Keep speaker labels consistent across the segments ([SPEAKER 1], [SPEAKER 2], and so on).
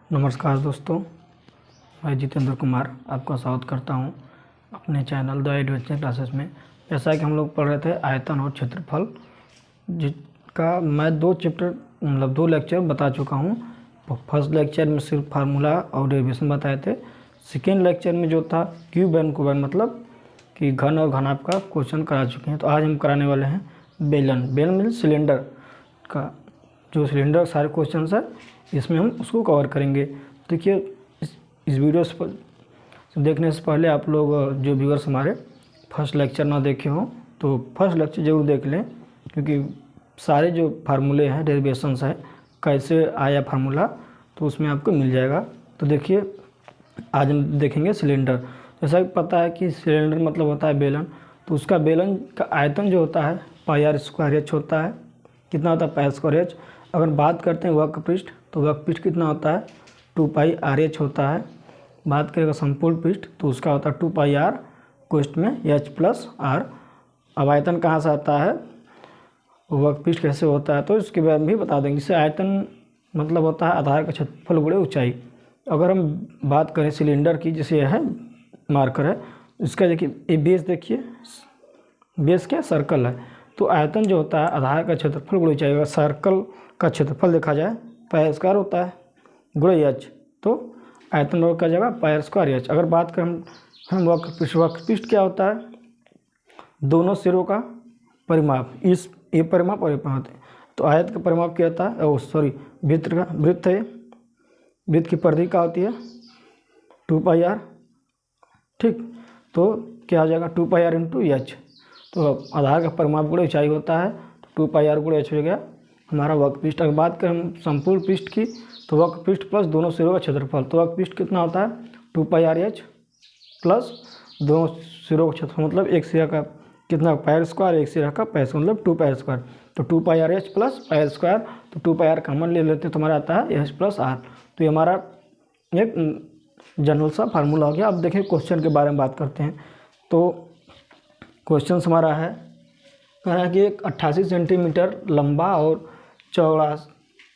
[SPEAKER 1] नमस्कार दोस्तों, मैं जितेंद्र कुमार आपका स्वागत करता हूं अपने चैनल द एडवेंचर क्लासेस में। जैसा कि हम लोग पढ़ रहे थे आयतन और क्षेत्रफल, जिसका मैं दो लेक्चर बता चुका हूं। फर्स्ट लेक्चर में सिर्फ फार्मूला और डेरिवेशन बताए थे। सेकेंड लेक्चर में जो था क्यूब एंड क्यूब मतलब कि घन और घनाभ का क्वेश्चन करा चुके हैं। तो आज हम कराने वाले हैं बेलन मीन सिलेंडर का, जो सिलेंडर सारे क्वेश्चन है इसमें हम उसको कवर करेंगे। देखिए, इस वीडियो से देखने से पहले आप लोग जो व्यूअर्स हमारे फर्स्ट लेक्चर ना देखे हों तो फर्स्ट लेक्चर ज़रूर देख लें, क्योंकि सारे जो फार्मूले हैं, डेरिवेशंस है, कैसे आया फार्मूला, तो उसमें आपको मिल जाएगा। तो देखिए, आज हम देखेंगे सिलेंडर। जैसा कि पता है कि सिलेंडर मतलब होता है बेलन, तो उसका बेलन का आयतन जो होता है पाई आर स्क्वायर एच होता है। कितना होता है? Pi square H. अगर बात करते हैं वक्र पृष्ठ, तो वक्र पृष्ठ कितना होता है? 2 पाई आर एच होता है। बात करेगा संपूर्ण पृष्ठ, तो उसका होता है 2 पाई आर कोष्ठ में एच प्लस आर। अब आयतन कहाँ से आता है, वक्र पृष्ठ कैसे होता है, तो इसके बारे में भी बता देंगे। इससे आयतन मतलब होता है आधार का क्षेत्रफल गुणे ऊंचाई। अगर हम बात करें सिलेंडर की, जैसे यह है मार्कर है, इसका देखिए ये बेस, देखिए बेस क्या सर्कल है, तो आयतन जो होता है आधार का क्षेत्रफल गुणे ऊंचाई। अगर सर्कल का क्षेत्रफल देखा जाए पाई स्क्वायर होता है गुणे एच, तो आयतन और क्या जगह पाई स्क्वायर एच। अगर बात करें हम वक्र पृष्ठ क्या होता है? दोनों सिरों का परिमाप, इस ये परिमाप और ये परिमाप होते हैं। तो आयत का परिमाप क्या होता है? वृत्त है, वृत्त की परिधि क्या होती है? 2 पाई आर। ठीक, तो क्या हो जाएगा? 2 पाई आर इंटू एच। तो आधार का परिमाप गुणे ऊंचाई होता है, तो 2 पाई आर गुणे एच हो गया हमारा वक्र पृष्ठ। अगर बात करें हम संपूर्ण पृष्ठ की, तो वक्र पृष्ठ प्लस दोनों सिरों का क्षेत्रफल, तो वक्र पृष्ठ कितना होता है? 2 पाई आर एच प्लस दोनों सिरों का क्षेत्रफल, मतलब एक सिरा का कितना पाई स्क्वायर, एक सिरा का पाई स्क्वायर, मतलब 2 पाई स्क्वायर। तो 2 pi r h plus pi square, तो 2 पाई आर कॉमन ले लेते हैं तो हमारा आता है एच प्लस आर। तो ये हमारा एक जनरल सा फार्मूला हो गया। अब देखिए क्वेश्चन के बारे में बात करते हैं। तो क्वेश्चन हमारा है, कह रहा है कि एक 88 सेंटीमीटर लंबा और चौड़ा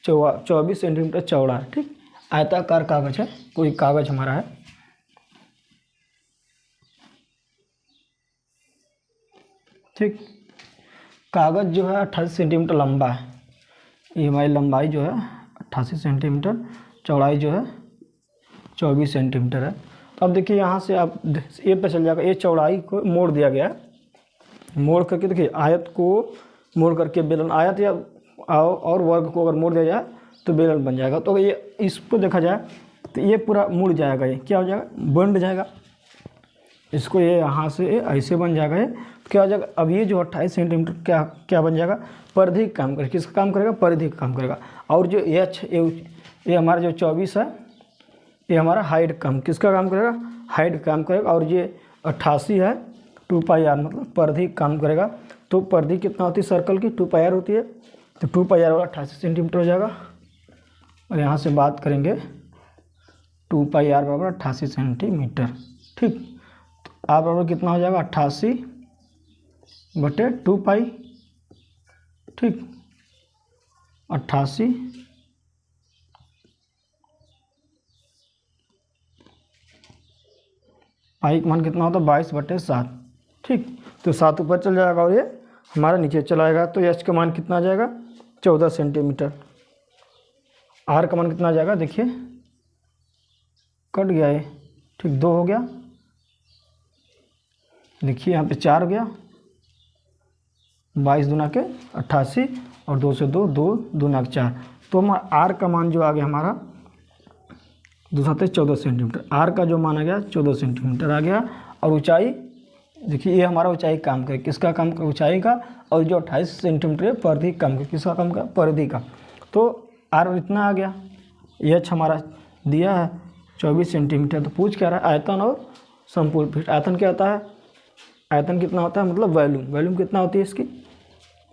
[SPEAKER 1] 24 सेंटीमीटर चौड़ा है। ठीक, आयताकार कागज है, कोई कागज हमारा है। ठीक, कागज जो है 88 सेंटीमीटर लंबा है, ये हमारी लंबाई जो है 88 सेंटीमीटर, चौड़ाई जो है 24 सेंटीमीटर है। तो अब देखिए यहाँ से आप ये पे चल जाएगा, ये चौड़ाई को मोड़ दिया गया है। मोड़ करके देखिए, आयत को मोड़ करके बेलन, आयत या और वर्ग को अगर मोड़ दिया जाए तो बेलन बन जाएगा। तो ये इसको देखा जाए तो ये पूरा मुड़ जाएगा, ये क्या हो जाएगा? बंड जाएगा। इसको ये यहाँ से ऐसे बन जाएगा, ये क्या हो जाएगा? अब ये जो 28 सेंटीमीटर क्या बन जाएगा? परिधि का काम करेगा। किसका काम करेगा? परिधि का काम करेगा। और जो एच, ये हमारा जो 24 है, ये हमारा हाइट काम, किसका काम करेगा? हाइट का काम करेगा। और ये 88 है, 2 पाई आर मतलब परिधि काम करेगा। तो परिधि कितना होती है सर्कल की? 2 पाई आर होती है, तो 2 पाई आर वाला 88 सेंटीमीटर हो जाएगा। और यहाँ से बात करेंगे 2 पाई आर बराबर 88 सेंटीमीटर। ठीक, तो आर बराबर कितना हो जाएगा? 88 बटे 2 पाई। ठीक, 88 पाई का मान कितना होता है? 22 बटे 7। ठीक, तो 7 ऊपर चल जाएगा और ये हमारा नीचे चला आएगा। तो एच का मान कितना आ जाएगा? 14 सेंटीमीटर। आर का मान कितना आ जाएगा? देखिए कट गया ये। ठीक, 2 हो गया, देखिए यहाँ पे 4 हो गया, 22 दूना के 88 और 2 से 2, 2 दूना के 4। तो हमारा आर का मान जो आ गया हमारा 2 7 14 सेंटीमीटर। आर का जो मान आ गया 14 सेंटीमीटर आ गया। और ऊंचाई देखिए, ये हमारा ऊंचाई काम करे, किसका काम करे? ऊंचाई का। और जो 28 सेंटीमीटर है परिधि काम करे, किसका काम करे? परिधि का। तो आर इतना आ गया। एच हमारा दिया है 24 सेंटीमीटर। तो पूछ क्या रहा है? आयतन और संपूर्ण पृष्ठ। आयतन क्या होता है? आयतन कितना होता है मतलब वॉल्यूम। वॉल्यूम कितना होती है इसकी?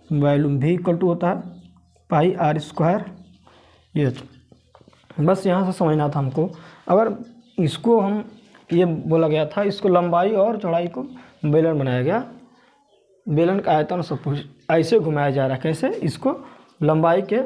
[SPEAKER 1] वॉल्यूम V इक्वल टू होता है पाई आर स्क्वायर एच। बस यहाँ से समझना था हमको। अगर इसको हम, ये बोला गया था, इसको लंबाई और चौड़ाई को बेलन बनाया गया। बेलन का आयतन सब कुछ ऐसे घुमाया जा रहा है। कैसे? इसको लंबाई के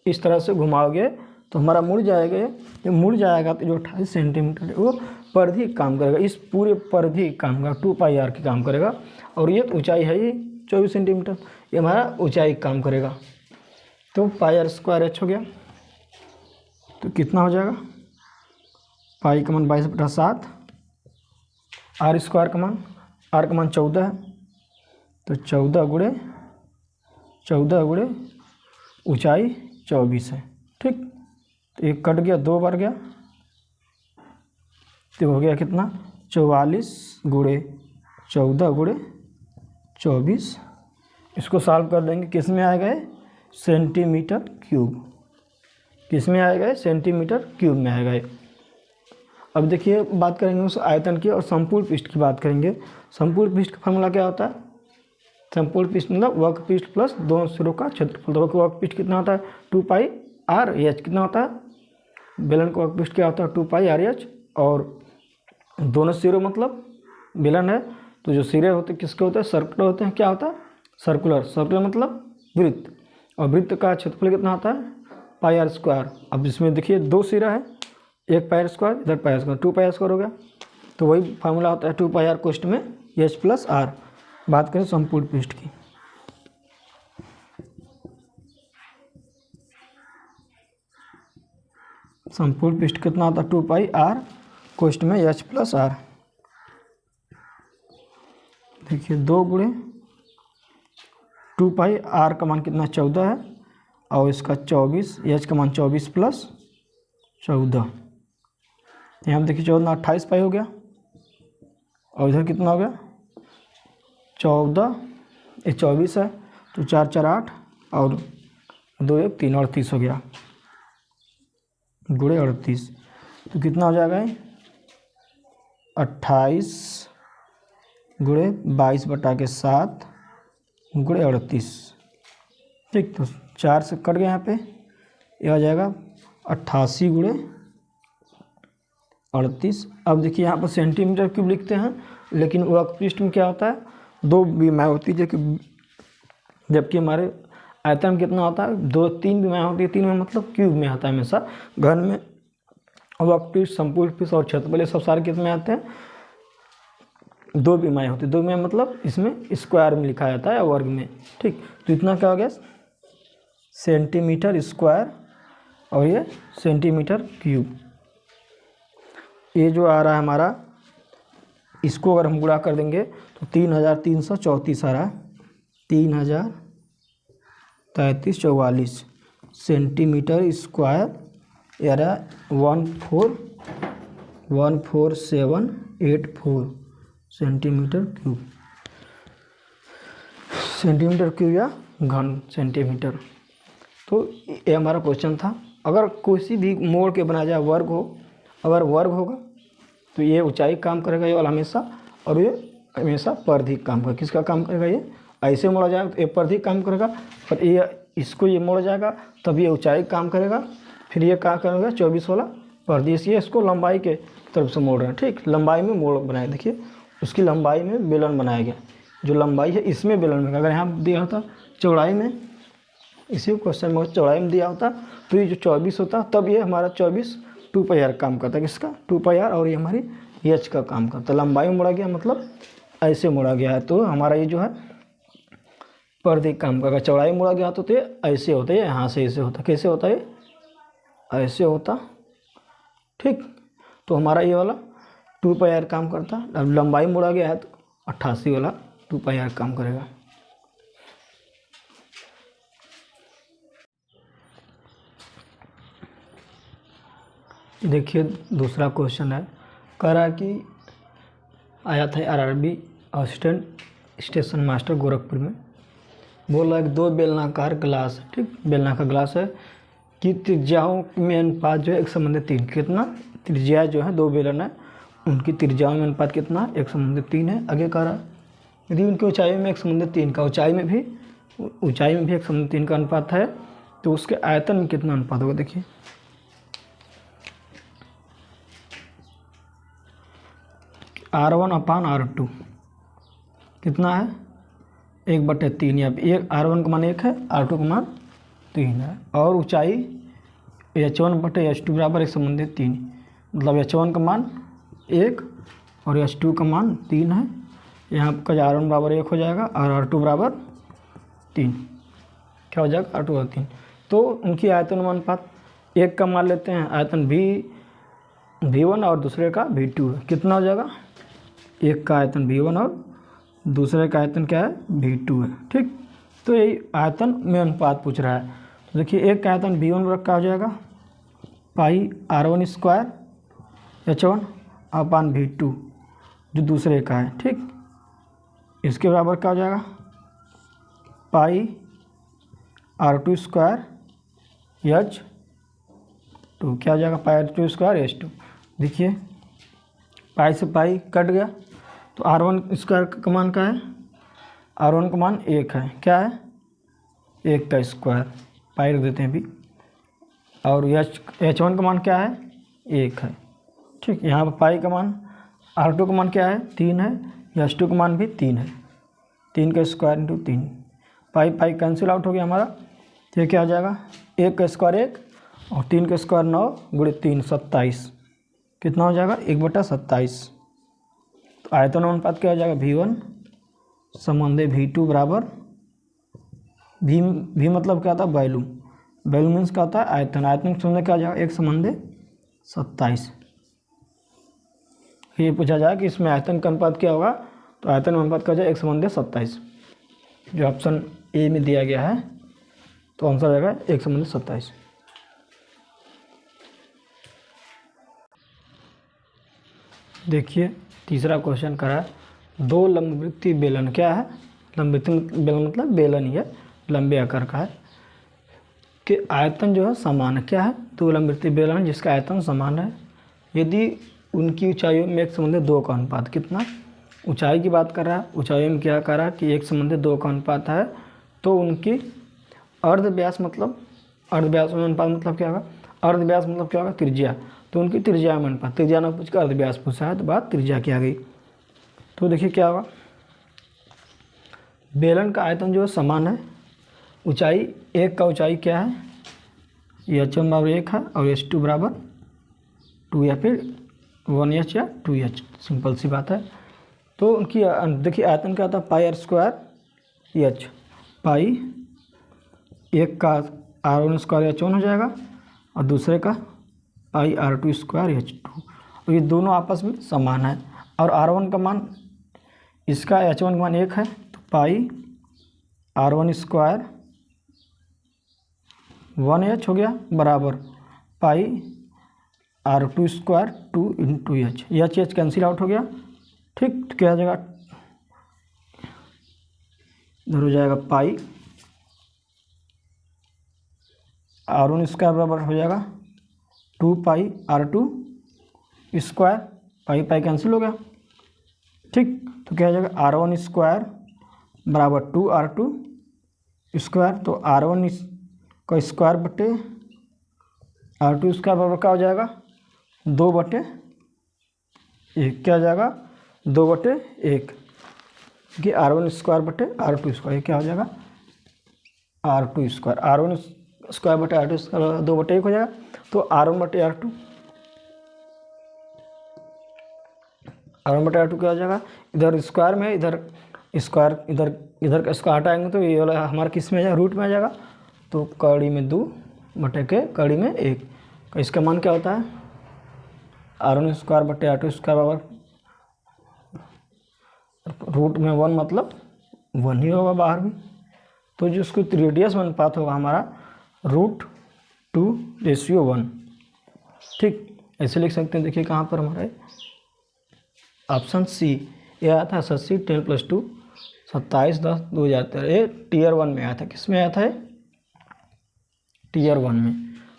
[SPEAKER 1] इस तरह से घुमाओगे तो हमारा मुड़ जाएगा, ये मुड़ जाएगा तो जो 28 सेंटीमीटर है वो परिधि काम करेगा, इस पूरे परिधि काम करेगा, 2πr की काम करेगा। और ये ऊंचाई है ये 24 सेंटीमीटर, ये हमारा ऊंचाई काम करेगा। तो πr² हो गया, तो कितना हो जाएगा, पाई का मान 22/7, r² का मान, r का मान 14 है, तो 14 गुणे ऊंचाई 24 है। ठीक, तो एक कट गया, 2 बार गया, तो हो गया कितना, 44 गुणे 14 गुणे 24। इसको सॉल्व कर देंगे, किस में आएगा, सेंटीमीटर क्यूब, किस में आएगा, सेंटीमीटर क्यूब में आएगा। अब देखिए बात करेंगे उस आयतन की और संपूर्ण पृष्ठ की बात करेंगे। संपूर्ण पृष्ठ का फॉर्मूला क्या होता है, संपूर्ण पृष्ठ मतलब वक्र पृष्ठ प्लस दोनों सिरों का क्षेत्रफल। तो वक्र पृष्ठ कितना होता है, 2πr/h कितना होता है, बेलन का वक्र पृष्ठ क्या होता है, 2πr/h, और दोनों सिरों मतलब बेलन है, तो जो सिरे होते हैं किसके होते हैं, सर्कुलर होते हैं, क्या होता है, सर्कुलर, सर्कुलर मतलब वृत्त, और वृत्त का क्षेत्रफल कितना होता है, πr²। अब इसमें देखिए 2 सिरा है, एक πr², इधर πr², 2πr² हो गया। तो वही फार्मूला होता है 2πr कोष्ठ में h+r। बात करें संपूर्ण पृष्ठ की, संपूर्ण पृष्ठ कितना होता है, 2πr कोष्ठ में h+r। देखिए 2 गुणे 2πr का मान कितना, 14 है, और इसका 24, h का मान 24 + 14, यहाँ देखिए 14 28 पाई हो गया, और इधर कितना हो गया, 14, ये 24 है, तो 4 4 8 और 2 1 3 38 हो गया, गुणे 38, तो कितना हो जाएगा, 28 गुणे 22/7 गुणे 38। ठीक, तो 4 से कट गया यहाँ पे, ये आ जाएगा 88 गुणे 38। अब देखिए यहाँ पर सेंटीमीटर क्यूब लिखते हैं, लेकिन वक्र पृष्ठ में क्या होता है, 2 विमाएँ होती है, जबकि हमारे आयतन में कितना होता है, 3 विमाएँ होती है, 3 में मतलब क्यूब में आता है हमेशा, घन में वक्र पृष्ठ, संपूर्ण पृष्ठ और क्षेत्रफल सब सारे किस में आते हैं, 2 विमाएँ होती है, 2 विमाएँ मतलब इसमें स्क्वायर में लिखा जाता है, वर्ग में। ठीक, तो इतना क्या हो गया, सेंटीमीटर स्क्वायर, और ये सेंटीमीटर क्यूब। ये जो आ रहा है हमारा, इसको अगर हम गुणा कर देंगे तो 3334 आ रहा है, 303344 सेंटीमीटर स्क्वायर, ये आ रहा है 14784 सेंटीमीटर क्यूब, सेंटीमीटर क्यूब या घन सेंटीमीटर। तो ये हमारा क्वेश्चन था। अगर किसी भी मोड़ के बनाया जाए वर्ग हो, अगर वर्ग होगा तो ये ऊंचाई काम करेगा ये वाला हमेशा, और ये हमेशा परिधि काम करेगा। किसका काम करेगा, ये ऐसे मोड़ा जाएगा तो ये परिधि काम करेगा, और ये इसको ये मोड़ जाएगा तब ये ऊंचाई काम करेगा, फिर ये क्या करेगा 24 वाला परिधि, इसलिए इसको लंबाई के तरफ से मोड़ रहे हैं। ठीक, लंबाई में मोड़ बनाए, देखिए उसकी लंबाई में बेलन बनाया गया, जो लंबाई है इसमें बेलन बनेगा। अगर यहाँ दिया होता चौड़ाई में, इसी क्वेश्चन में चौड़ाई में दिया होता तो ये जो 24 होता, तब ये हमारा 24 2πr काम करता है, किसका 2πr, और ये हमारी h का काम करता है। लंबाई में मोड़ा गया मतलब ऐसे मोड़ा गया है, तो हमारा ये जो है परिधि काम करेगा। चौड़ाई मोड़ा गया तो ये ऐसे होता है, यहाँ से ऐसे होता, कैसे होता है, ऐसे होता। ठीक, तो हमारा ये वाला 2πr काम करता। अब लंबाई मोड़ा गया है तो 88 वाला 2πr काम करेगा। देखिए दूसरा क्वेश्चन है, कह रहा है कि आया था RRB assistant station master Gorakhpur में, बोल रहा है कि 2 बेलनाकार ग्लास, ठीक बेलनाकार ग्लास है कि त्रिज्याओं में अनुपात जो है 1:3, कितना त्रिज्या जो है 2 बेलन है उनकी त्रिज्याओं में अनुपात कितना 1:3 है। आगे कह रहा है यदि उनकी ऊंचाई में 1:3 का, ऊंचाई में भी 1:3 का अनुपात है, तो उसके आयतन में कितना अनुपात होगा। देखिए R1/R2 कितना है 1/3, या R1 का मान 1 है, R2 का मान 3 है, और ऊंचाई H1/H2 बराबर एक संबंधी 3, मतलब H1 का मान 1 और H2 का मान 3 है। यहाँ आपका R1 बराबर 1 हो जाएगा और R2 बराबर 3। क्या हो जाएगा? R2 बराबर 3। तो उनकी आयतन अनुपात, एक का मान लेते हैं आयतन V1 और दूसरे का V2 है। कितना हो जाएगा? एक का आयतन V1 और दूसरे का आयतन क्या है? V2 है। ठीक, तो यही आयतन में अनुपात पूछ रहा है। तो देखिए एक का आयतन V1 बराबर क्या हो जाएगा? पाई R1² H1 अपान V2 जो दूसरे का है। ठीक, इसके बराबर क्या हो जाएगा? पाई R2² H2। क्या हो जाएगा? पाई R2² H2। देखिए पाई से पाई कट गया, तो R1² का मान क्या है? R1 का मान 1 है। क्या है? 1 का स्क्वायर, पाई रख देते हैं अभी। और H1 का मान क्या है? 1 है। ठीक, यहाँ पर पाई का मान, R2 का मान क्या है? 3 है, H2 का मान भी 3 है। 3 का स्क्वायर इंटू 3, पाई पाई कैंसिल आउट हो गया हमारा। तो ये क्या हो जाएगा? 1 का स्क्वायर 1 और 3 का स्क्वायर 9 गुणे 3 27। कितना हो जाएगा? 1/27। तो आयतन अनुपात क्या हो जाएगा? V1 संबंधी V2 बराबर V मतलब क्या होता है? वैल्यू। वैल्यू मीन्स क्या होता है? आयतन। आयतन संबंध क्या हो जाएगा? 1 संबंधी 27। ये पूछा जाए कि इसमें आयतन का अनुपात क्या होगा, तो आयतन अनुपात क्या हो जाए? 1 संबंधी 27, जो ऑप्शन ए में दिया गया है। तो आंसर आएगा 1 संबंधी 27। देखिए तीसरा क्वेश्चन करा, दो लंबवृत्तीय बेलन। क्या है? लंबवृत्तीय बेलन मतलब बेलन ही है, लंबे आकार का है, कि आयतन जो है समान है। क्या है? दो लंबवृत्तीय बेलन जिसका आयतन समान है, यदि उनकी ऊंचाइयों में 1 संबंधी 2 का अनुपात। कितना? ऊंचाई की बात कर रहा है, ऊंचाई में क्या कर रहा है कि 1 संबंधी 2 का अनुपात है, तो उनकी अर्धव्यास मतलब, अर्धव्यास में अनुपात मतलब क्या होगा? अर्धव्यास मतलब क्या होगा? त्रिज्या। तो उनकी त्रिज्या में अनुपात, त्रिज्या ना पूछ कर अर्धव्यास पूछा है, तो बात त्रिज्या की आ गई। तो देखिए क्या होगा? बेलन का आयतन जो है समान है, ऊंचाई, एक का ऊंचाई क्या है? H1 बराबर 1 है और H2 बराबर 2 या फिर 1H या 2H, सिंपल सी बात है। तो उनकी देखिए आयतन क्या होता है? पाई R² H, पाई एक का R1² H1 हो जाएगा और दूसरे का पाई R2² H2। और ये दोनों आपस में समान है, और R1 का मान, इसका H1 का मान 1 है, तो पाई R1² 1H हो गया बराबर पाई R2² 2 into H। H cancel out हो गया। ठीक, तो क्या हो जाएगा? इधर हो जाएगा पाई R1² बराबर हो जाएगा 2 पाई R2², पाई पाई कैंसिल हो गया। ठीक, तो क्या हो जाएगा? R1² बराबर 2 R2², तो R1 का स्क्वायर बटे R2² बराबर क्या हो जाएगा? 2/1। क्या हो जाएगा? 2/1, कि R1² बटे R2², ये क्या हो जाएगा? R2², R1² बटे R2² 2/1 हो जाएगा। तो R1 बटे R2 क्या हो जाएगा? इधर स्क्वायर में, इधर स्क्वायर, इधर का स्क्वायर हटाएंगे तो ये वाला हमारा किस में आ जाएगा? रूट में आ जाएगा। तो कड़ी में 2 बटे के कड़ी में 1, तो इसका मान क्या होता है? R1² बटे R2² बराबर रूट में 1, मतलब 1 ही होगा बाहर भी। तो जो उसको रेडियस में अनुपात होगा हमारा √2:1। ठीक, ऐसे लिख सकते हैं। देखिए कहाँ पर हमारे ऑप्शन सी, ये आया था 80 10 + 2 27 10 2013। ये टीयर 1 में आया था। किस में आया था? टीयर 1 में।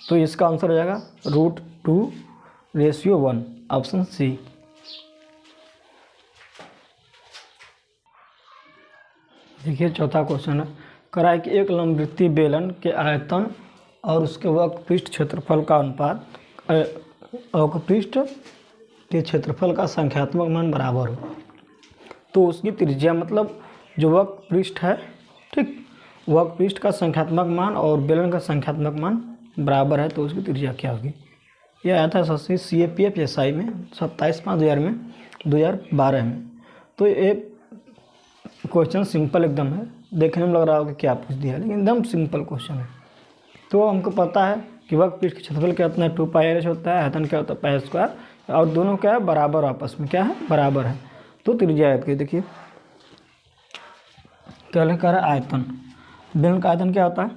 [SPEAKER 1] तो इसका आंसर हो जाएगा √2:1, ऑप्शन सी। देखिए चौथा क्वेश्चन है, करा है कि एक लंबवृत्तीय बेलन के आयतन और उसके वक्रपृष्ठ क्षेत्रफल का अनुपात, वक्रपृष्ठ के क्षेत्रफल का संख्यात्मक मान बराबर हो। तो उसकी त्रिज्या मतलब जो वक्रपृष्ठ है, ठीक, वक्रपृष्ठ का संख्यात्मक मान और बेलन का संख्यात्मक मान बराबर है तो उसकी त्रिज्या क्या होगी। ये आया था CAPF SI में 27/5/2000 में 2012 में। तो ये क्वेश्चन सिंपल एकदम है, देखने में लग रहा होगा कि क्या पूछ दिया है, लेकिन एकदम सिंपल क्वेश्चन है। तो हमको पता है कि वक्र पृष्ठ का क्षेत्रफल क्या होता है 2πr होता है, आयतन क्या होता है पाई स्क्वायर, और दोनों क्या है बराबर, आपस में क्या है बराबर है। तो त्रिज्या याद करिए, देखिए क्या लिखा है आयतन, बेलन का आयतन क्या होता है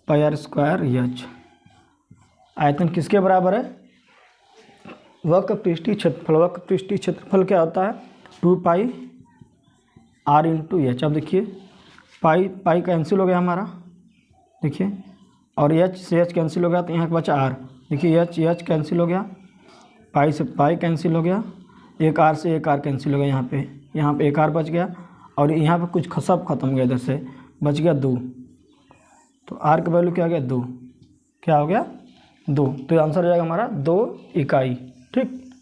[SPEAKER 1] πr स्क्वायर H। आयतन किसके बराबर है, वक्र पृष्ठीय क्षेत्रफल। वक्र पृष्ठीय क्षेत्रफल क्या होता है 2πr × H। अब देखिए पाई कैंसिल हो गया हमारा, देखिए, और H से H कैंसिल हो गया तो यहाँ का बचा R। देखिए H कैंसिल हो गया, पाई से पाई कैंसिल हो गया, एक R से एक R कैंसिल हो गया, यहाँ पे एक R बच गया, और यहाँ पे कुछ सब खत्म हो गया, इधर से बच गया 2। तो R का वैल्यू क्या हो गया 2, क्या हो गया 2। तो आंसर हो जाएगा हमारा 2 इकाई। ठीक,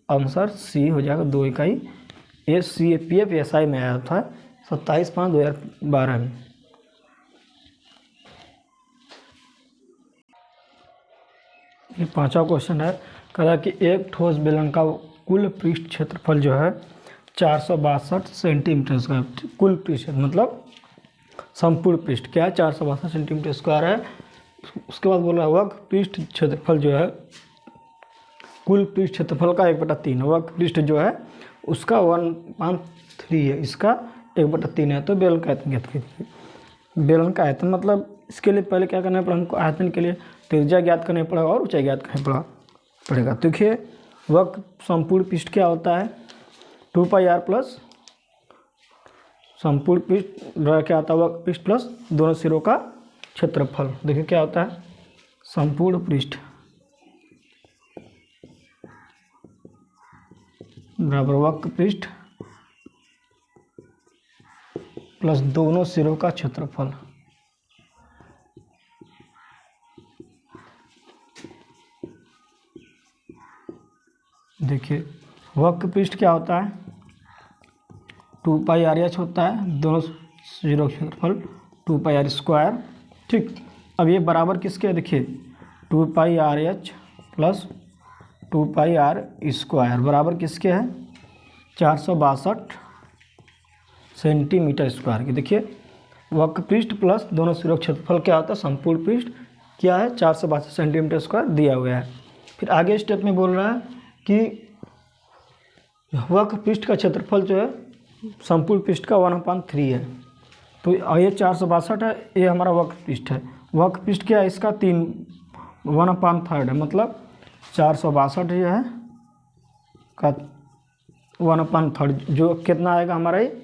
[SPEAKER 1] आंसर C हो जाएगा 2 इकाई। ये CAPF SI में आया था 27/5/2012 में। ये 5वां क्वेश्चन है, कह रहा है कि एक ठोस बेलन का कुल पृष्ठ क्षेत्रफल जो है 462 सेंटीमीटर स्क्वायर। कुल पृष्ठ मतलब संपूर्ण पृष्ठ क्या है 462 सेंटीमीटर स्क्वायर है। उसके बाद बोल रहा है वक्र पृष्ठ क्षेत्रफल जो है कुल पृष्ठ क्षेत्रफल का 1/3। वक्र पृष्ठ जो है उसका 1/3 है, इसका 1/3 है। तो बेलन का आयतन ज्ञात कीजिए। बेलन का आयतन मतलब इसके लिए पहले क्या करना पड़ा हमको, आयतन के लिए त्रिज्या ज्ञात करना पड़ेगा और ऊंचाई ज्ञात करना पड़ेगा। तो देखिए वक्र संपूर्ण पृष्ठ क्या होता है 2πr प्लस संपूर्ण पृष्ठ क्या होता है वक्र पृष्ठ प्लस दोनों सिरों का क्षेत्रफल। देखिए क्या होता है संपूर्ण पृष्ठ बराबर वक्र पृष्ठ प्लस दोनों सिरों का क्षेत्रफल। देखिए वक्र पृष्ठ क्या होता है 2πr होता है, दोनों सिरों का क्षेत्रफल 2πr स्क्वायर। ठीक, अब ये बराबर किसके है, देखिए 2πr प्लस 2πr स्क्वायर बराबर किसके है 462 सेंटीमीटर स्क्वायर की। देखिए वक्र पृष्ठ प्लस दोनों सिरों का क्षेत्रफल क्या होता है संपूर्ण पृष्ठ क्या है 462 सेंटीमीटर स्क्वायर दिया हुआ है। फिर आगे स्टेप में बोल रहा है कि वक्र पृष्ठ का क्षेत्रफल जो है संपूर्ण पृष्ठ का 1/3 है। तो ये 462 है, ये हमारा वक्र पृष्ठ है। वक्र पृष्ठ क्या है इसका 1/3 है, मतलब 462 जो है का 1/3 जो कितना आएगा हमारा ये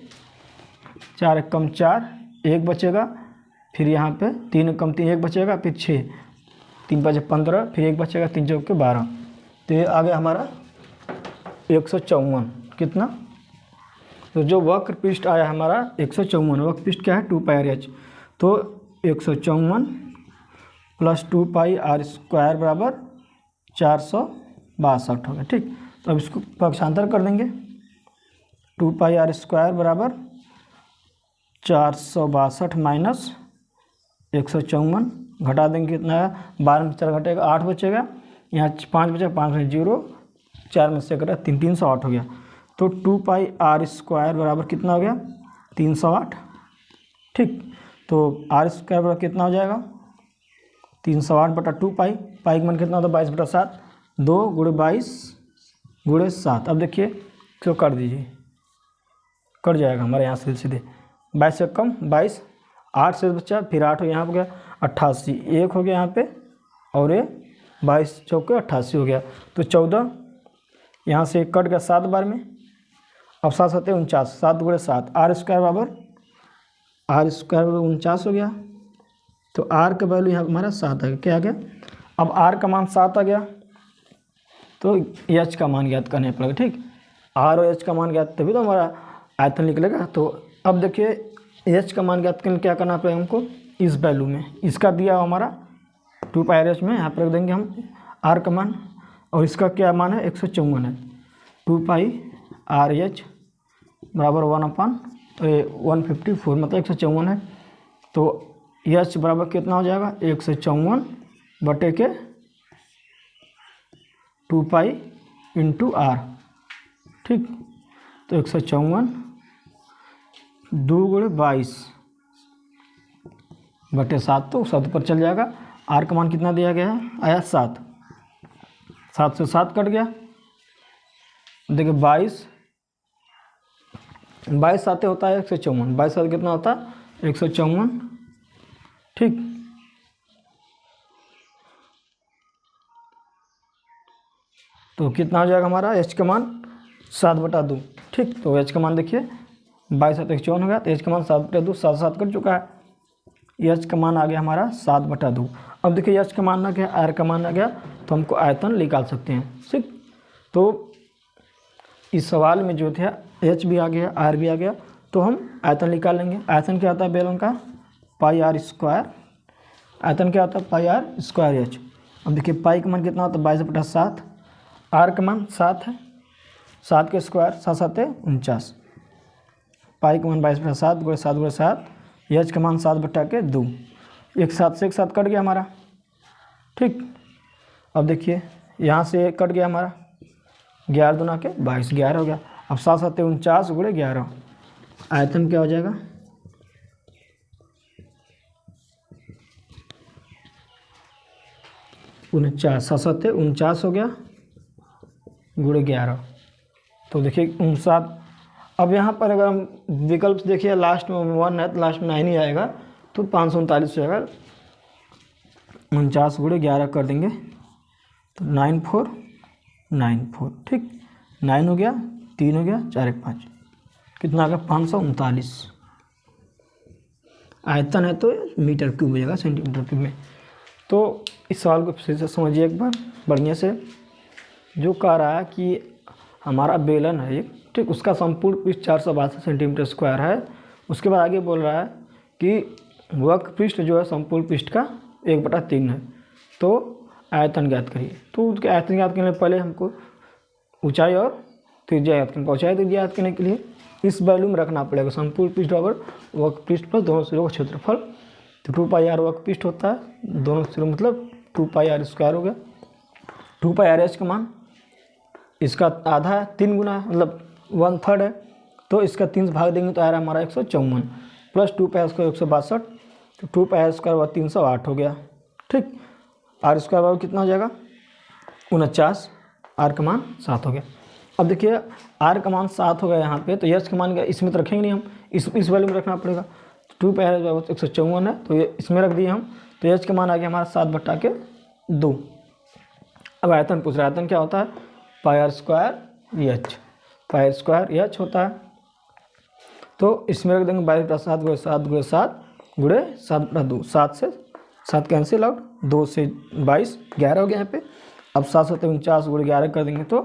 [SPEAKER 1] 4 × 4 1 बचेगा, फिर यहाँ पे 3 × 3 1 बचेगा, फिर 6 3 × 5 15, फिर 1 बचेगा 3 × 4 12। तो ये आ गया हमारा 154 कितना। तो जो वक्र पृष्ठ आया हमारा 154, वक्र पृष्ठ क्या है 2πr तो 154 प्लस 2πr स्क्वायर बराबर 462 हो गया। ठीक, तो अब इसको पक्षांतर कर देंगे 2πr स्क्वायर बराबर 462 माइनस 154 घटा देंगे कितना है 12 में 4 घटेगा 8 बचेगा, यहाँ 5 बचेगा 5 में 0 4 में से कटा 3 308 हो गया। तो 2πr स्क्वायर बराबर कितना हो गया 308। ठीक, तो r स्क्वायर बराबर कितना हो जाएगा 308/2 पाई का मान कितना होता है 22/7 2 × 22 × 7। अब देखिए इसको कर दीजिए, कट जाएगा हमारे यहाँ से सीधे 22 से कम 22 8 से बचा, फिर 8 यहाँ हो गया 88 1 हो गया यहाँ पे, और ये 22 चौके 88 हो गया। तो 14 यहाँ से कट गया 7 बार में, अब 7 7 49 7 × 7 r स्क्वायर बराबर 49 हो गया। तो r का वैल्यू यहाँ हमारा 7 आ गया। क्या आ गया, अब r का मान 7 आ गया तो h का मान ज्ञात करना पड़ेगा। ठीक, r और h का मान ज्ञात तभी तो हमारा आयतन निकलेगा। तो अब देखिए h का मान ज्ञात करने के लिए क्या करना पड़ेगा हमको, इस वैल्यू में इसका दिया हमारा 2πr में यहाँ पर रख देंगे हम r का मान, और इसका क्या मान है 154 है। 2πr बराबर 1/154 मतलब 154 है। तो एच बराबर कितना हो जाएगा 154 बटे के 2 पाई इंटू आर। ठीक, तो 154 2 गुणे 22 बटे 7, तो 7 पर चल जाएगा। आर का मान कितना दिया गया है, आया 7, 7 से 7 कट गया। देखिए 22 साते होता है 154, 22 सात कितना होता है 154। ठीक, तो कितना हो जाएगा हमारा एच का मान 7/2। ठीक, तो एच का मान देखिए 22 7 154 हो गया, तो एच का मान 7/2, 7 7 कट चुका है। एच का मान आ गया हमारा 7/2। अब देखिए एच का मान आ गया, आर का मान आ गया, तो हमको आयतन निकाल सकते हैं। ठीक, तो इस सवाल में जो था एच भी आ गया, आर भी आ गया, तो हम आयतन निकाल लेंगे। आयतन क्या होता है बेलन का, पाई आर स्क्वायर। आयतन क्या होता है, पाई आर स्क्वायर एच। अब देखिए पाई का मान कितना होता है 22/7, आर का मान 7 है, 7 के स्क्वायर 7 7 49, पाई का मान 22/7 गुणे 7 गुणे 7, एच का मान 7/2। एक 7 से एक 7 कट गया हमारा। ठीक, अब देखिए यहाँ से कट गया हमारा, 11 दूना के 22, 11 हो गया। अब 7 7 49 गुणे 11, आयतन क्या हो जाएगा 49, 7 7 49 हो गया गुणे 11, तो देखिए 59। अब यहाँ पर अगर हम विकल्प देखिए लास्ट में 1 है तो लास्ट में 9 ही आएगा, तो 539 हो जाएगा। 49 गुणे 11 कर देंगे तो 9494। ठीक, 9 हो गया, 3 हो गया, 4 1 5, कितना आ गया 539। आयतन है तो मीटर क्यूब हो जाएगा सेंटीमीटर क्यूब में। तो इस सवाल को फिर से समझिए एक बार बढ़िया से। जो कह रहा है कि हमारा बेलन है एक, ठीक, उसका संपूर्ण पृष्ठ 462 सेंटीमीटर स्क्वायर है। उसके बाद आगे बोल रहा है कि वक्र पृष्ठ जो है संपूर्ण पृष्ठ का 1/3 है, तो आयतन ज्ञात करिए। तो उसके आयतन ज्ञात करने के पहले हमको ऊंचाई और त्रिज्या ज्ञात करना। ऊंचाई त्रिज्या ज्ञात करने के लिए इस वैल्यू में रखना पड़ेगा संपूर्ण पृष्ठ बराबर वक्र पृष्ठ प्लस दोनों सिरों का क्षेत्रफल। तो 2 पाई आर वक्र पृष्ठ होता है, दोनों सिरों मतलब 2 पाई आर स्क्वायर हो गया। 2 पाई आर एच का मान इसका आधा है, 3 गुना मतलब 1/3 है, तो इसका 3 से भाग देंगे तो आ रहा है हमारा 154 प्लस 2 पाई स्क्वायर 162, तो 2 पाई स्क्वायर 308 हो गया। ठीक, आर स्क्वायर बराबर कितना हो जाएगा 49, आर का मान 7 हो गया। अब देखिए आर का मान 7 हो गया यहाँ पे, तो एच का मान इसमें तो रखेंगे नहीं हम, इस वैल्यू में रखना पड़ेगा। 2 पाई 154 है, तो ये इसमें रख दिए हम, तो एच का मान आ गया हमारा 7/2। अब आयतन पूछ रहा है, आयतन क्या होता है pi r square h, pi r square h होता है। तो इसमें रख देंगे 22/7 गुणे 7 गुणे 7 गुणे 7/2, 7 से 7 कैंसिल आउट, 2 से 22 11 हो गया यहाँ पे। अब 7 7 49 गुणे 11 कर देंगे तो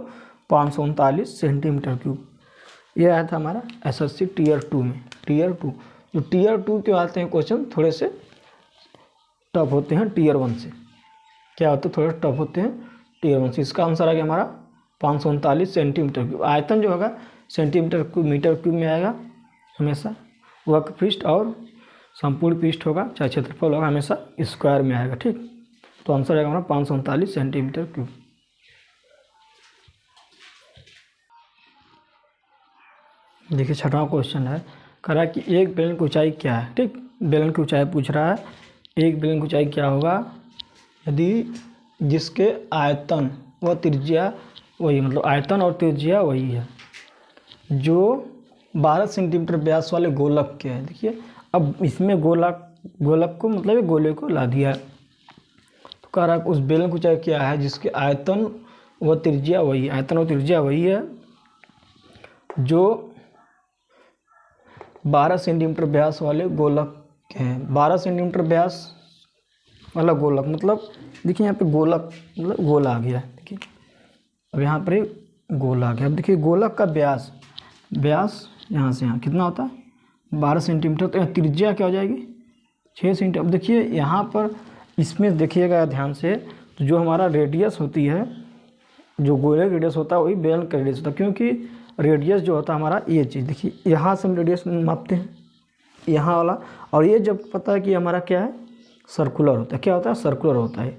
[SPEAKER 1] 539 सेंटीमीटर क्यूब। ये आया था हमारा एसएससी टीयर 2 में। टीयर 2 जो टीयर 2 के आते हैं क्वेश्चन थोड़े से टफ होते हैं टीयर 1 से। क्या होते हैं, थोड़े टफ होते हैं टीयर 1 से। इसका आंसर आ गया हमारा 539 सेंटीमीटर क्यूब। आयतन जो होगा सेंटीमीटर क्यूब मीटर क्यूब में आएगा हमेशा। वक्र पृष्ठ और संपूर्ण पृष्ठ होगा चाहे क्षेत्रफल होगा हमेशा स्क्वायर में आएगा। ठीक, तो आंसर आएगा हमारा 539 सेंटीमीटर क्यूब। देखिए 6वां क्वेश्चन है, कह रहा है कि एक बेलन की ऊंचाई क्या है। ठीक, बेलन की ऊंचाई पूछ रहा है, एक बेलन की ऊंचाई क्या होगा यदि जिसके आयतन व त्रिज्या वही, मतलब आयतन और त्रिज्या वही है, जो 12 सेंटीमीटर व्यास वाले गोलक के हैं। देखिए अब इसमें गोलक को मतलब ये गोले को ला दिया है, तो कह रहा है उस बेलन की ऊंचाई क्या है जिसके आयतन व त्रिज्या वही, आयतन और त्रिज्या वही है, जो 12 सेंटीमीटर व्यास वाले गोलक के हैं। 12 सेंटीमीटर व्यास वाला गोलक मतलब देखिए यहाँ पे गोलक मतलब गोला आ गया। देखिए अब यहाँ पर गोला आ गया। अब देखिए गोलक का व्यास यहाँ से यहाँ कितना होता है 12 सेंटीमीटर, तो यहाँ त्रिज्या क्या हो जाएगी 6 सेंटीमीटर। अब देखिए यहाँ पर इसमें देखिएगा ध्यान से, तो जो हमारा रेडियस होती है, जो गोले का रेडियस होता है वही बेलन का रेडियस होता है, क्योंकि रेडियस जो होता है हमारा ये चीज़ देखिए यहाँ से हम रेडियस मापते हैं, यहाँ वाला, और ये जब पता है कि हमारा क्या है, सर्कुलर होता है, क्या होता है, सर्कुलर होता है।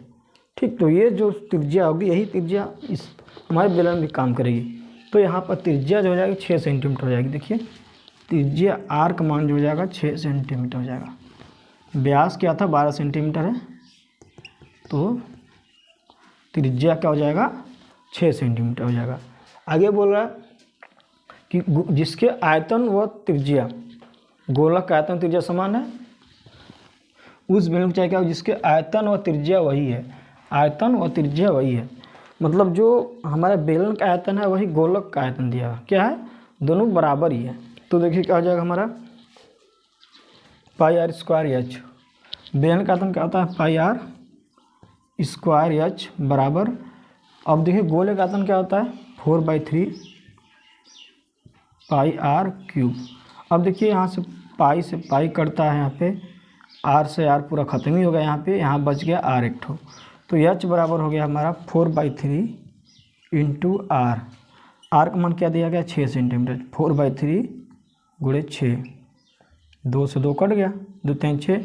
[SPEAKER 1] ठीक, तो ये जो त्रिज्या होगी यही त्रिज्या इस हमारे बेलन में काम करेगी। तो यहाँ पर त्रिज्या जो हो जाएगी 6 सेंटीमीटर हो जाएगी। देखिए त्रिज्या आर का मान जो हो जाएगा 6 सेंटीमीटर हो जाएगा। व्यास क्या था 12 सेंटीमीटर है, तो त्रिज्या क्या हो जाएगा 6 सेंटीमीटर हो जाएगा। आगे बोल रहा है कि जिसके आयतन व त्रिज्या, गोलक का आयतन त्रिज्या समान है, उस बेलन की ऊंचाई क्या हो जिसके आयतन व त्रिज्या वही है, आयतन व त्रिज्या वही है। मतलब जो हमारे बेलन का आयतन है वही गोलक का आयतन दिया है, क्या है, दोनों बराबर ही है। तो देखिए क्या हो जाएगा हमारा पाई आर स्क्वायर एच, बेलन का आयतन क्या होता है पाई आर स्क्वायर एच बराबर, अब देखिए गोले का आयतन क्या होता है 4/3 पाई आर क्यूब। अब देखिए यहाँ से पाई कटता है, यहाँ पे आर से आर पूरा खत्म ही हो गया, यहाँ बच गया आर एक ठो। तो एच बराबर हो गया हमारा 4/3 इंटू आर का मान क्या दिया गया 6 सेंटीमीटर, 4/3 गुणे 6, 2 से 2 कट गया, 2 3 6,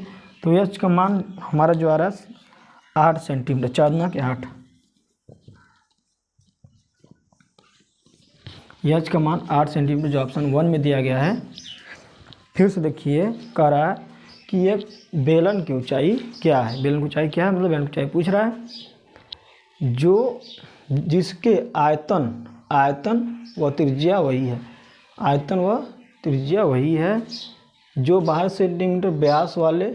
[SPEAKER 1] तो एच का मान हमारा जो आ रहा है 8 सेंटीमीटर, 4 दूना के 8, एच का मान 8 सेंटीमीटर जो ऑप्शन 1 में दिया गया है। फिर से देखिए कह रहा है कि ये बेलन की ऊंचाई क्या है, बेलन की ऊंचाई क्या है, मतलब बेलन की ऊंचाई पूछ रहा है जो जिसके आयतन व त्रिज्या वही है, आयतन व त्रिज्या वही है, जो 12 सेंटीमीटर व्यास वाले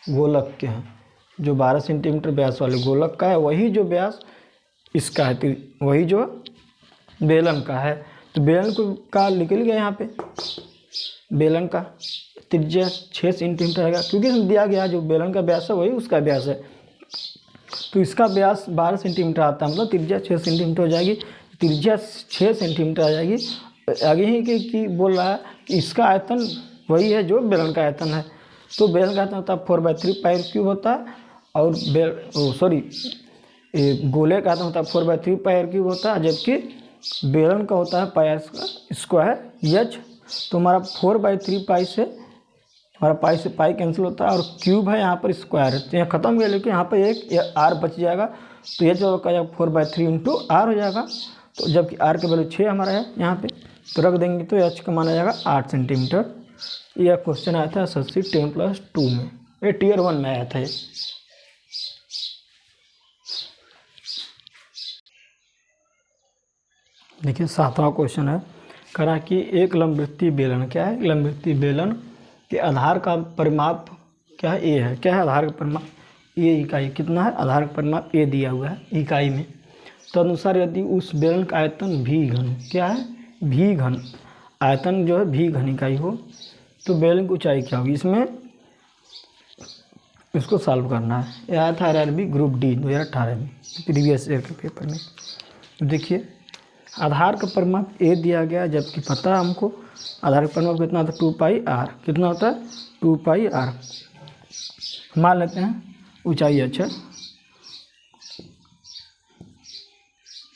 [SPEAKER 1] गोलक के हैं, जो 12 सेंटीमीटर व्यास वाले गोलक का है वही जो व्यास इसका है, वही जो बेलन का है। तो बेलन का निकल गया यहाँ पे, बेलन का त्रिज्या 6 सेंटीमीटर है, क्योंकि दिया गया जो बेलन का व्यास है वही उसका व्यास है। तो इसका व्यास 12 सेंटीमीटर आता है, मतलब त्रिज्या 6 सेंटीमीटर हो जाएगी, त्रिज्या 6 सेंटीमीटर आ जाएगी। आगे ही कि बोल रहा है कि इसका आयतन वही है जो बेलन का आयतन है। तो बेलन का आयतन होता है 4/3 पाई क्यूब होता है, और गोले का आयतन होता है 4/3 पाई क्यूब होता है, जबकि बेलन का होता है पाई स्क्वायर एच। तो हमारा 4/3 पाई से हमारा पाई से पाई कैंसिल होता है, और क्यूब है यहाँ पर स्क्वायर है, तो यहाँ खत्म हो गया, लेकिन यहाँ पर एक आर बच जाएगा, तो ये जो क्या 4/3 इंटू आर हो जाएगा। तो जबकि आर का वैल्यू 6 हमारा है यहाँ पे, तो रख देंगे तो एच का माना जाएगा 8 सेंटीमीटर। यह क्वेश्चन आया था SSC 10+2 में, ये Tier 1 में आया था ये। देखिए 7वां क्वेश्चन है, करा कि एक लंबवृत्तीय बेलन, क्या है लंबवृत्तीय बेलन के आधार का परिमाप क्या है ए है, क्या है आधार का परिमाप ए इकाई, कितना है आधार का परिमाप ए दिया हुआ है इकाई में। तो अनुसार यदि उस बेलन का आयतन भी घन, क्या है भी घन, आयतन जो है भी घन इकाई हो, तो बेलन की ऊंचाई क्या होगी। इसमें इसको सॉल्व करना है, यह आया था RRB ग्रुप डी 2018 में, प्रीवियस ईयर के पेपर में। देखिए आधार का परिमाप ए दिया गया, जबकि पता है हमको आधार का परिमाप कितना होता है 2πr, कितना होता है 2πr। मान लेते हैं ऊंचाई अच्छा,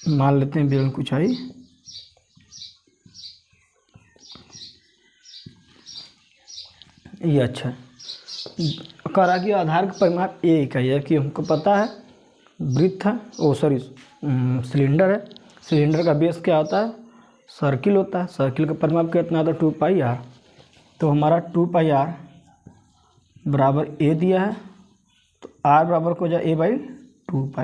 [SPEAKER 1] मान लेते हैं बेलन की ऊंचाई ये अच्छा करा कि आधार का परिमाप ए इकाई है, कि हमको पता है वृत्त है सिलेंडर है, सिलेंडर का बेस क्या होता है सर्किल होता है, सर्किल का परिमाप कितना होता है 2πr। तो हमारा 2πr बराबर ए दिया है, तो r बराबर को हो जाए a/2π,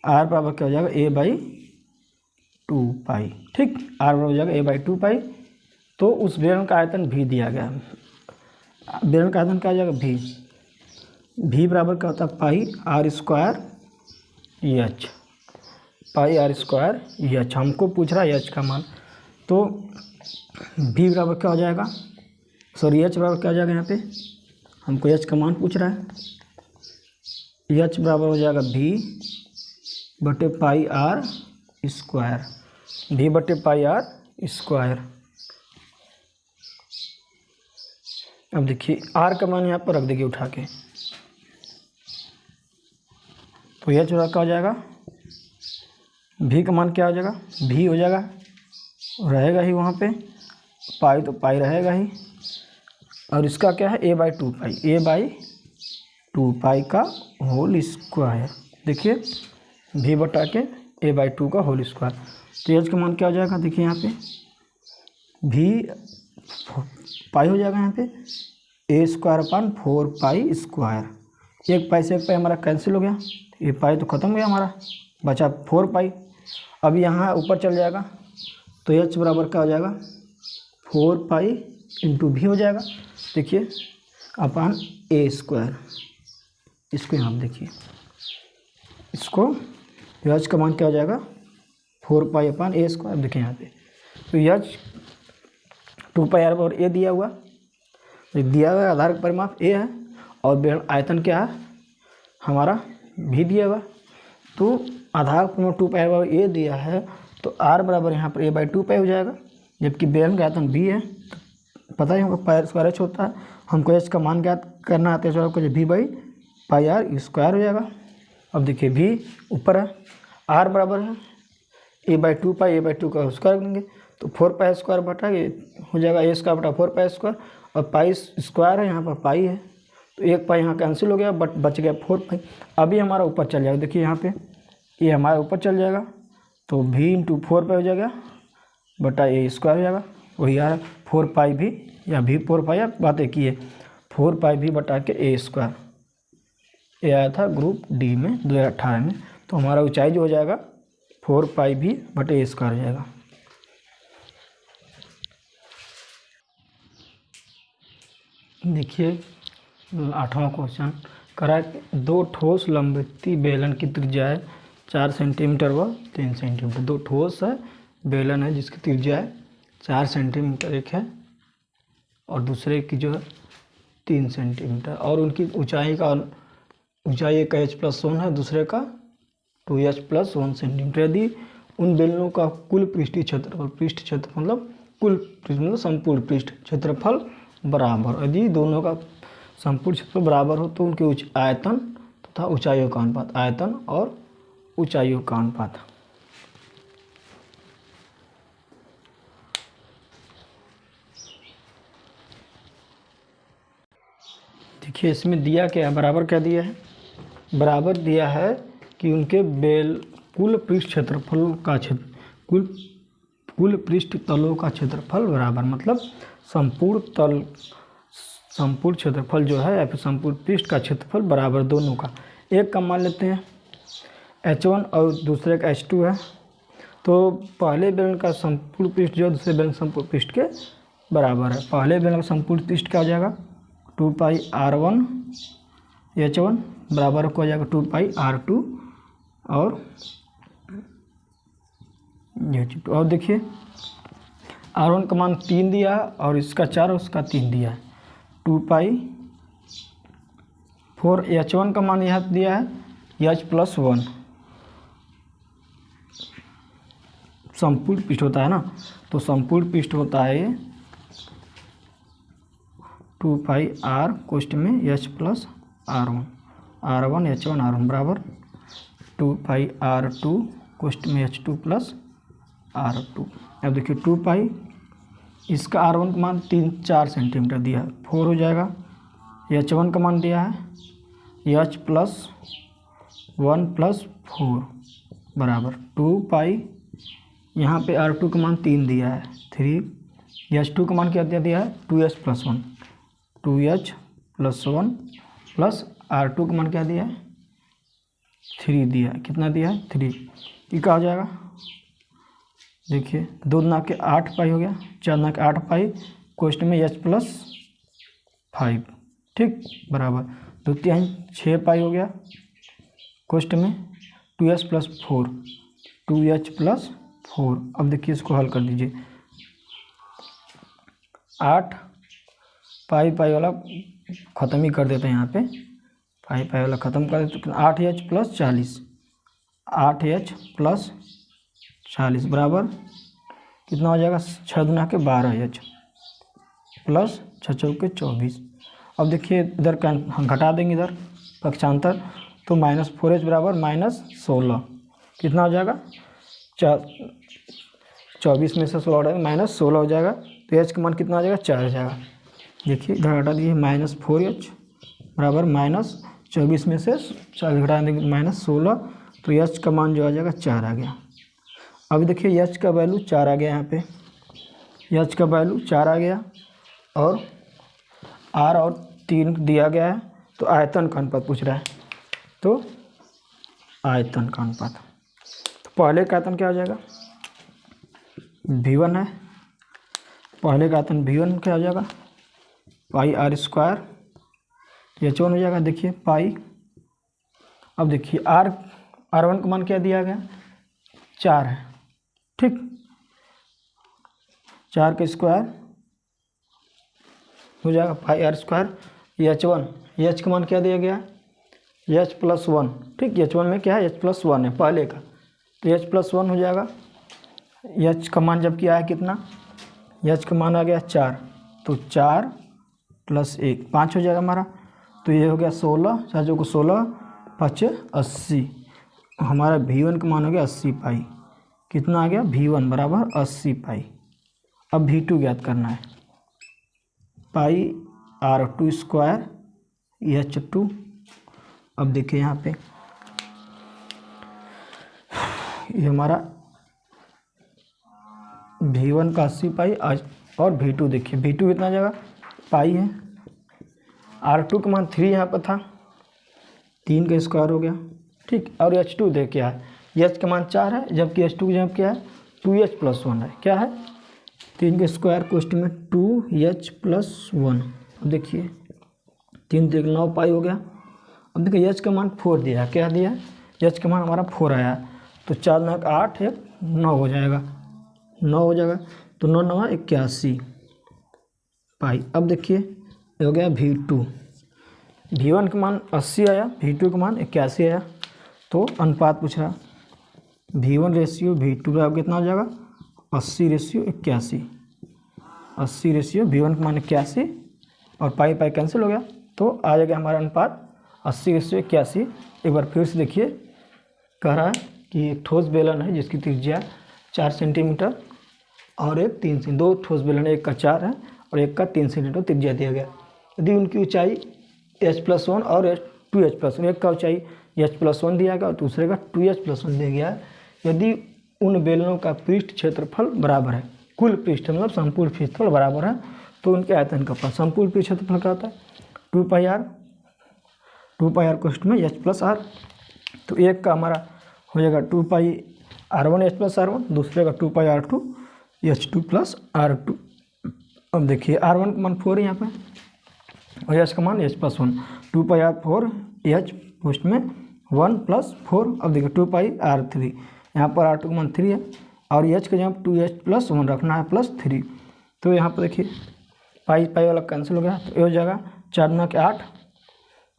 [SPEAKER 1] r बराबर क्या हो जाएगा a/2π, ठीक, r बराबर हो जाएगा a/2π। तो उस बेलन का आयतन भी दिया गया, बेलन का आयतन क्या हो जाएगा भी बराबर क्या होता है pi r square h, pi r square h, हमको पूछ रहा है एच का मान, तो भी बराबर क्या हो जाएगा, सॉरी एच बराबर क्या हो जाएगा, यहाँ पे हमको एच का मान पूछ रहा है, एच बराबर हो जाएगा भी बटे पाई आर स्क्वायर, भी बटे पाई आर स्क्वायर। अब देखिए आर का मान यहाँ पर रख देंगे उठा के, तो एच बराबर क्या हो जाएगा, भी का मान क्या हो जाएगा भी हो जाएगा, रहेगा ही वहाँ पे, पाई तो पाई रहेगा ही, और इसका क्या है a by 2 pi, a by 2 पाई का होल स्क्वायर। देखिए v बटा के a बाई 2 का होल स्क्वायर। तो एच का मान क्या हो जाएगा, देखिए यहाँ पे v पाई हो जाएगा, यहाँ पे a square upon 4 pi square. एक पाई से एक पाई हमारा कैंसिल हो गया, ये पाई तो ख़त्म हो गया हमारा, बचा 4 पाई। अब यहाँ ऊपर चल जाएगा तो एच बराबर क्या हो जाएगा 4 पाई इंटू भी हो जाएगा, देखिए अपान ए स्क्वायर। इसको यहाँ देखिए, इसको एच का मान क्या हो जाएगा 4 पाई अपान ए स्क्वायर। देखिए यहाँ पे तो एच 2 पाई आर और ए दिया हुआ, दिया हुआ आधार परिमाप ए है और आयतन क्या है हमारा भी दिया हुआ। तो आधार परिमाप 2 पाई आर ए दिया है तो आर बराबर यहाँ पर ए बाई 2 पाई हो जाएगा, जबकि बेलन का आयतन बी है। तो पता ही हमको पाई स्क्वायर एच होता है, हमको एच का मान ज्ञात करना आता है, तो आपको भी बाई पाई आर स्क्वायर हो जाएगा। अब देखिए भी ऊपर है, आर बराबर है ए बाई 2 पाई, ए बाई 2 का स्क्वायर देंगे तो 4 पाई स्क्वायर बटा ये हो जाएगा ए स्क्वायर बटा 4 पाई स्क्वायर, और पाई स्क्वायर है यहाँ पर पाई है तो एक पाई यहाँ कैंसिल हो गया, बट बच गया 4 पाई। अभी हमारा ऊपर चल जाएगा, देखिए यहाँ पे ये हमारा ऊपर चल जाएगा तो भी इंटू 4 पाई हो जाएगा बटा ए स्क्वायर हो जाएगा, वही आ रहा 4 पाई भी या भी 4 पाई, आप बात एक ही है 4 पाई भी बटा के ए स्क्वायर। ये आया था ग्रुप डी में 2018 में। तो हमारा ऊंचाई जो हो जाएगा 4 पाई भी बटे ए स्क्वायर हो जाएगा। देखिए 8वां क्वेश्चन करा दो ठोस लंबवृत्तीय बेलन की त्रिज्या है 4 सेंटीमीटर व 3 सेंटीमीटर। दो ठोस है बेलन है जिसकी त्रिज्या है 4 सेंटीमीटर एक है और दूसरे की जो है 3 सेंटीमीटर, और उनकी ऊंचाई एक h+1 है, दूसरे का 2h+1 सेंटीमीटर। यदि उन बेलनों का कुल पृष्ठीय क्षेत्रफल, पृष्ठ क्षेत्रफल मतलब कुल पृष्ठ मतलब संपूर्ण पृष्ठ क्षेत्रफल बराबर, यदि दोनों का संपूर्ण क्षेत्रफल बराबर हो तो उनके आयतन तथा ऊंचाइयों का अनुपात, आयतन और ऊंचाइयों का अनुपात। देखिए इसमें दिया क्या है, बराबर क्या दिया है, बराबर दिया है कि उनके कुल पृष्ठ क्षेत्रफल का कुल पृष्ठ तलों का क्षेत्रफल बराबर, मतलब संपूर्ण क्षेत्रफल जो है या फिर संपूर्ण पृष्ठ का क्षेत्रफल बराबर दोनों का। एक का मान लेते हैं h1 और दूसरे का h2 है, तो पहले बेलन का संपूर्ण पृष्ठ जो है दूसरे बेलन संपूर्ण पृष्ठ के बराबर है। पहले बेलन का संपूर्ण पृष्ठ क्या हो जाएगा 2 पाई r1 h1 बराबर को हो जाएगा 2 पाई r2 और h2। और देखिए r1 का मान 3 दिया और इसका 4 और उसका 3 दिया है 2 पाई 4। h1 का मान यह दिया है h+1, संपूर्ण पृष्ठ होता है ना, तो संपूर्ण पृष्ठ होता है ये 2 पाई r कोष्ठ में h+r1 r1 h1 r1 बराबर 2 पाई r2 कोष्ठ में h2 प्लस r2। अब देखिए 2 पाई इसका r1 का मान 4 सेंटीमीटर दिया है 4 हो जाएगा, h1 का मान दिया है h+1 प्लस 4 बराबर 2 पाई, यहाँ पे r2 का मान 3 दिया है 3, h2 का मान क्या दिया है 2h+1 प्लस r2 का मान क्या दिया है 3 दिया है, कितना दिया है 3, ये क्या हो जाएगा देखिए 2 दूना के 8 पाई हो गया, 4 दूना के 8 पाई कोष्ठ में h+5 ठीक बराबर 2 3 6 पाई हो गया कोष्ठ में 2h+4 2h+4। अब देखिए इसको हल कर दीजिए, 8 पाई वाला ख़त्म ही कर देते हैं, यहाँ पे पाई वाला ख़त्म कर देते, 8h+40 8h+40 बराबर कितना हो जाएगा 6 दूना के 12h प्लस 6 चौके 24। अब देखिए इधर हम घटा देंगे इधर पक्षांतर, तो -4h बराबर -16, कितना हो जाएगा 24 में से 16 -16 हो जाएगा, तो h का मान कितना हो जाएगा 4 हो जाएगा। देखिए इधर हटा दिए -4h बराबर -24 में से 40 घटा देंगे -16, तो h का मान जो आ जाएगा 4 आ गया। अब देखिए h का वैल्यू 4 आ गया, यहाँ पे h का वैल्यू 4 आ गया और r और 3 दिया गया है। तो आयतन का अनुपात पूछ रहा है, तो आयतन का अनुपात, तो पहले का आयतन क्या हो जाएगा, v1 है, पहले का आयतन v1 क्या हो जाएगा, पाई r स्क्वायर, h1 हो जाएगा देखिए पाई। अब देखिए r1 का मान क्या दिया गया, 4 है, ठीक, 4 का स्क्वायर हो जाएगा पाई r स्क्वायर। h1, h का मान क्या दिया गया, h+1, ठीक, h1 में क्या है, h+1 है पहले का, तो h+1 हो जाएगा। h का मान जब क्या है कितना, h का मान आ गया 4, तो 4 + 1 5 हो जाएगा हमारा। तो ये हो गया 16, 4 को 16, 5 80, हमारा v1 का मान हो गया 80 पाई। कितना आ गया, v1 बराबर 80 पाई। अब v2 ज्ञात करना है, पाई r2 स्क्वायर h2। अब देखिए यहाँ पे ये हमारा v1 का 80 पाई और v2 देखिए v2 कितना जगह पाई है, r2 का मान 3 यहाँ पर था, 3 का स्क्वायर हो गया, ठीक। और h2 देख क्या है, h का मान 4 है, जबकि h2 की जगह क्या है 2h+1 है, क्या है 3 का स्क्वायर कोष्ट में 2h+1। अब देखिए 3 3 9 पाई हो गया। अब देखिए h का मान 4 दिया है, क्या दिया है, h का मान हमारा 4 आया, तो 4 9 8 1 9 हो जाएगा, 9 हो जाएगा, तो 9 9 81 पाई। अब देखिए ये हो गया v2, v1 का मान 80 आया, v2 का मान 81 आया, तो अनुपात पूछ रहा, v1 रेशियो v2 का कितना हो जाएगा 80 रेशियो 81, 80 रेशियो v1 का मान 81 और पाई पाई कैंसिल हो गया, तो आ जाएगा हमारा अनुपात 80 रेशियो 81। एक बार फिर से देखिए, कह रहा है कि एक ठोस बेलन है जिसकी त्रिज्या 4 सेंटीमीटर और एक 3 सेंटीमीटर, दो ठोस बेलन, एक का 4 है और एक का 3 सेंटीमीटर त्रिज्या दिया गया। यदि उनकी ऊंचाई h+1 और 2h+1, एक का ऊंचाई h+1 दिया गया और दूसरे का 2h+1 दिया गया है, यदि उन बेलनों का पृष्ठ क्षेत्रफल बराबर है, कुल पृष्ठ मतलब संपूर्ण क्षेत्रफल बराबर है, तो उनके आयतन का संपूर्ण पृष्ठ क्षेत्रफल क्या होता है 2πr कोष्ठ में h+r। तो एक का हमारा हो जाएगा 2πr1 h+r1, दूसरे का 2πr2 h2+r2। अब देखिए r1 का मान 4 है यहाँ पे और h का मान h+1, 2πr4 h कोष्ठ में 1 + 4। अब देखिए 2πr3, यहाँ पर r2 का मान 3 है और h का जब 2h+1 रखना है +3, तो यहाँ पर देखिए पाई पाई वाला कैंसिल हो गया, तो ये हो जाएगा 4 9 के 8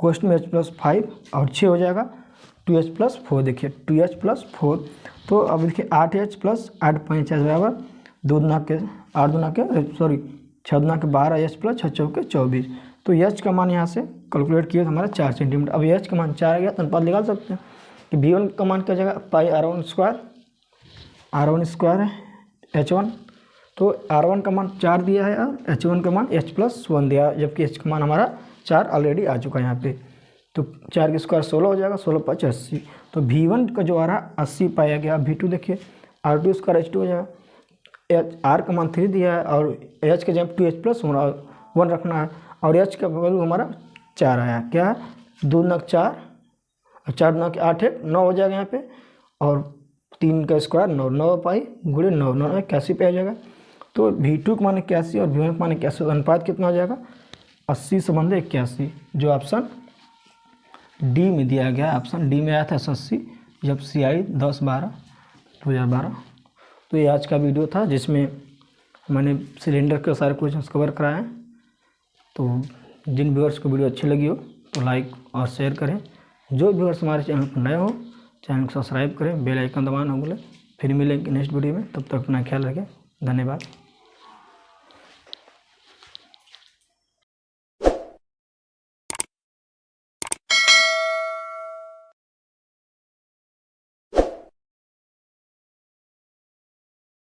[SPEAKER 1] कोष्ठ में h+5 और 6 हो जाएगा 2h+4, देखिए 2h+4। तो अब देखिए 8h + 8 5 बराबर 2 2 के 8 2 के सॉरी 6 2 के 12 h + 6 चौके 24। तो h का मान यहाँ से कैलकुलेट किया तो हमारा 4 सेंटीमीटर। अब h का मान 4 आ गया तो अनुपात निकाल सकते हैं कि v1 का मान क्या जाएगा पाई r1 स्क्वायर है h1, तो r1 का मान 4 दिया है और h1 का मान h+1 दिया है, जबकि h का मान हमारा 4 ऑलरेडी आ चुका है यहाँ पे। तो 4 के स्क्वायर 16 हो जाएगा, 16 5 80, तो v1 का जो आ रहा 80 पाया गया। v2 देखिए r2 स्क्वायर h2 हो जाएगा, r का मान 3 दिया है और h के जब 2h+1 रखना है और h का वैल्यू हमारा 4 आया, क्या है 2 9 4 और 4 9 के 8 1 9 हो जाएगा यहाँ पे, और 3 का स्क्वायर 9 9 पाई गुणे 9 9 81 पे आ जाएगा। तो v2 का मान 81 और v1 का मान 81, अनुपात कितना हो जाएगा 80/81, जो ऑप्शन डी में दिया गया है। ऑप्शन डी में आया था 80 जब CI 10/12/2012। तो ये आज का वीडियो था जिसमें मैंने सिलेंडर के सारे क्वेश्चंस कवर कराए हैं। तो जिन व्यूअर्स को वीडियो अच्छी लगी हो तो लाइक और शेयर करें, जो व्यूअर्स हमारे चैनल पर नए हो चैनल को सब्सक्राइब करें, बेल आइकन दबाना ना भूलें। फिर मिलेंगे नेक्स्ट वीडियो में, तब तक अपना ख्याल रखें, धन्यवाद।